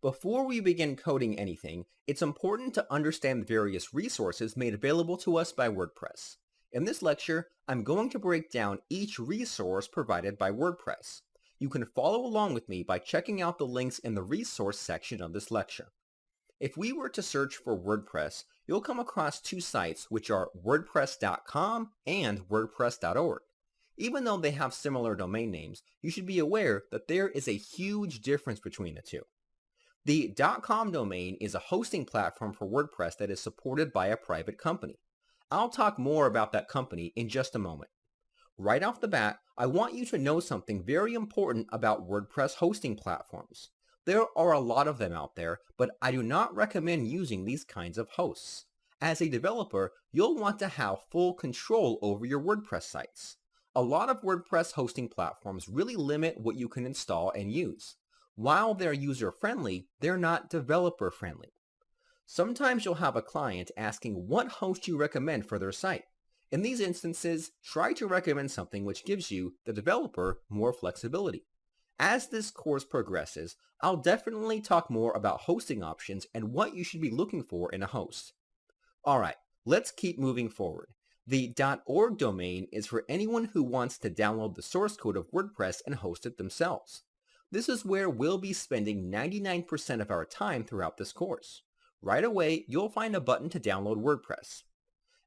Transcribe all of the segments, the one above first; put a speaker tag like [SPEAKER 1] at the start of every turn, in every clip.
[SPEAKER 1] Before we begin coding anything, it's important to understand the various resources made available to us by WordPress. In this lecture, I'm going to break down each resource provided by WordPress. You can follow along with me by checking out the links in the resource section of this lecture. If we were to search for WordPress, you'll come across two sites, which are WordPress.com and WordPress.org. Even though they have similar domain names, you should be aware that there is a huge difference between the two. The .com domain is a hosting platform for WordPress that is supported by a private company. I'll talk more about that company in just a moment. Right off the bat, I want you to know something very important about WordPress hosting platforms. There are a lot of them out there, but I do not recommend using these kinds of hosts. As a developer, you'll want to have full control over your WordPress sites. A lot of WordPress hosting platforms really limit what you can install and use. While they're user-friendly, they're not developer-friendly. Sometimes you'll have a client asking what host you recommend for their site. In these instances, try to recommend something which gives you, the developer, more flexibility. As this course progresses, I'll definitely talk more about hosting options and what you should be looking for in a host. Alright, let's keep moving forward. The .org domain is for anyone who wants to download the source code of WordPress and host it themselves. This is where we'll be spending 99% of our time throughout this course. Right away, you'll find a button to download WordPress.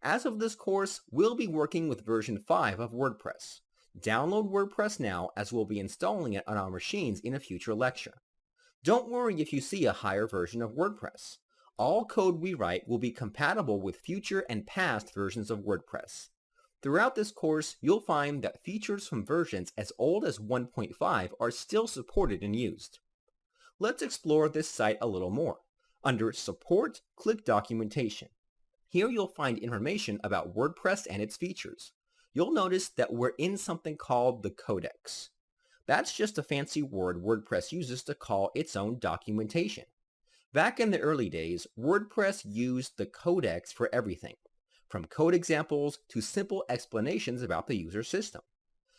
[SPEAKER 1] As of this course, we'll be working with version 5 of WordPress. Download WordPress now, as we'll be installing it on our machines in a future lecture. Don't worry if you see a higher version of WordPress. All code we write will be compatible with future and past versions of WordPress. Throughout this course, you'll find that features from versions as old as 1.5 are still supported and used. Let's explore this site a little more. Under Support, click Documentation. Here you'll find information about WordPress and its features. You'll notice that we're in something called the Codex. That's just a fancy word WordPress uses to call its own documentation. Back in the early days, WordPress used the Codex for everything, from code examples to simple explanations about the user system.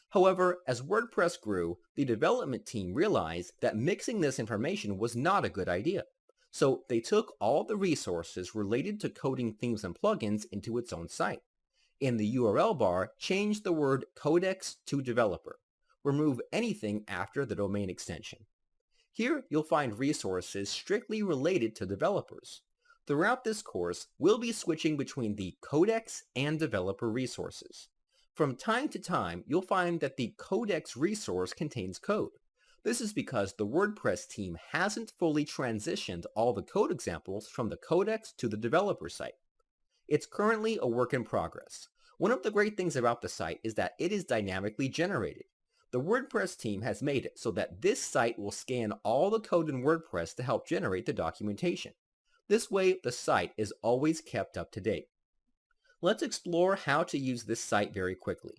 [SPEAKER 1] However, as WordPress grew, the development team realized that mixing this information was not a good idea. So they took all the resources related to coding themes and plugins into its own site. In the URL bar, change the word codex to developer. Remove anything after the domain extension. Here you'll find resources strictly related to developers. Throughout this course, we'll be switching between the Codex and developer resources. From time to time, you'll find that the Codex resource contains code. This is because the WordPress team hasn't fully transitioned all the code examples from the Codex to the developer site. It's currently a work in progress. One of the great things about the site is that it is dynamically generated. The WordPress team has made it so that this site will scan all the code in WordPress to help generate the documentation. This way, the site is always kept up to date. Let's explore how to use this site very quickly.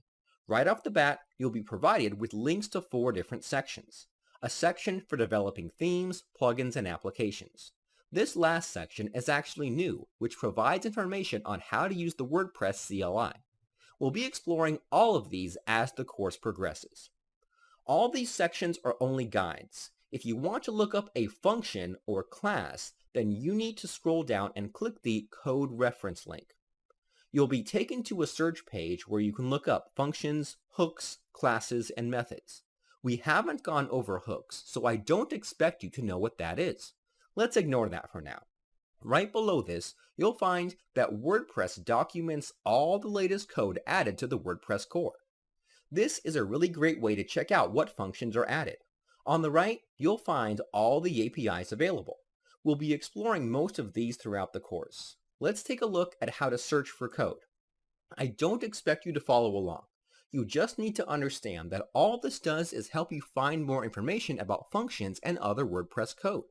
[SPEAKER 1] Right off the bat, you'll be provided with links to 4 different sections. A section for developing themes, plugins, and applications. This last section is actually new, which provides information on how to use the WordPress CLI. We'll be exploring all of these as the course progresses. All these sections are only guides. If you want to look up a function or class, then you need to scroll down and click the Code Reference link. You'll be taken to a search page where you can look up functions, hooks, classes, and methods. We haven't gone over hooks, so I don't expect you to know what that is. Let's ignore that for now. Right below this, you'll find that WordPress documents all the latest code added to the WordPress core. This is a really great way to check out what functions are added. On the right, you'll find all the APIs available. We'll be exploring most of these throughout the course. Let's take a look at how to search for code. I don't expect you to follow along. You just need to understand that all this does is help you find more information about functions and other WordPress code.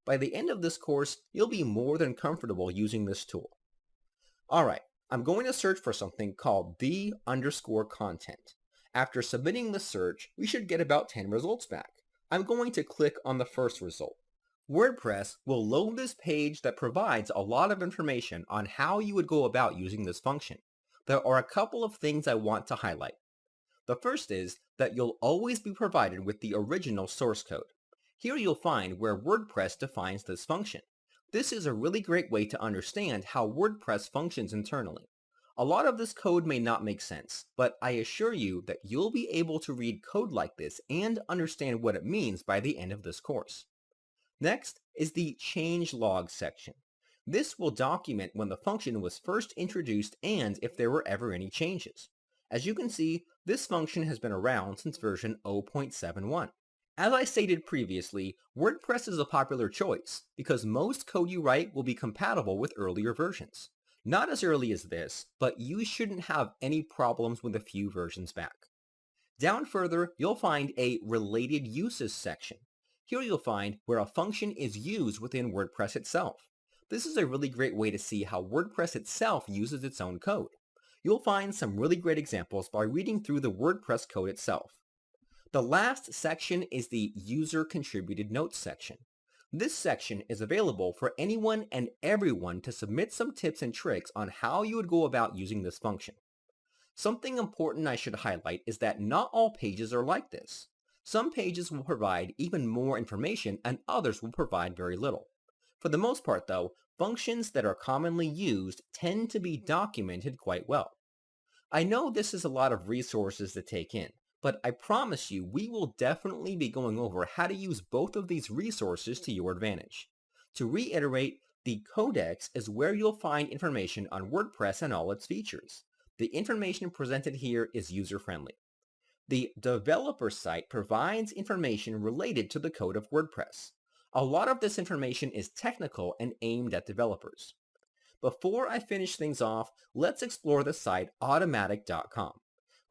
[SPEAKER 1] By the end of this course, you'll be more than comfortable using this tool. Alright, I'm going to search for something called the_content. After submitting the search, we should get about 10 results back. I'm going to click on the first result. WordPress will load this page that provides a lot of information on how you would go about using this function. There are a couple of things I want to highlight. The first is that you'll always be provided with the original source code. Here you'll find where WordPress defines this function. This is a really great way to understand how WordPress functions internally. A lot of this code may not make sense, but I assure you that you'll be able to read code like this and understand what it means by the end of this course. Next is the change log section. This will document when the function was first introduced and if there were ever any changes. As you can see, this function has been around since version 0.71. As I stated previously, WordPress is a popular choice because most code you write will be compatible with earlier versions. Not as early as this, but you shouldn't have any problems with a few versions back. Down further, you'll find a related uses section. Here you'll find where a function is used within WordPress itself. This is a really great way to see how WordPress itself uses its own code. You'll find some really great examples by reading through the WordPress code itself. The last section is the User Contributed Notes section. This section is available for anyone and everyone to submit some tips and tricks on how you would go about using this function. Something important I should highlight is that not all pages are like this. Some pages will provide even more information and others will provide very little. For the most part though, functions that are commonly used tend to be documented quite well. I know this is a lot of resources to take in, but I promise you we will definitely be going over how to use both of these resources to your advantage. To reiterate, the codex is where you'll find information on WordPress and all its features. The information presented here is user-friendly. The developer site provides information related to the code of WordPress. A lot of this information is technical and aimed at developers. Before I finish things off, let's explore the site Automattic.com.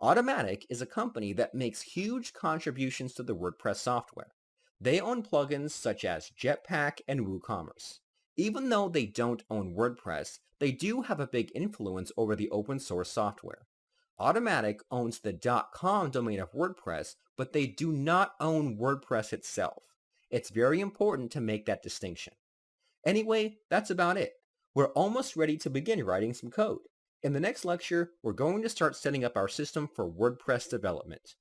[SPEAKER 1] Automattic is a company that makes huge contributions to the WordPress software. They own plugins such as Jetpack and WooCommerce. Even though they don't own WordPress, they do have a big influence over the open source software. Automattic owns the .com domain of WordPress, but they do not own WordPress itself. It's very important to make that distinction. Anyway, that's about it. We're almost ready to begin writing some code. In the next lecture, we're going to start setting up our system for WordPress development.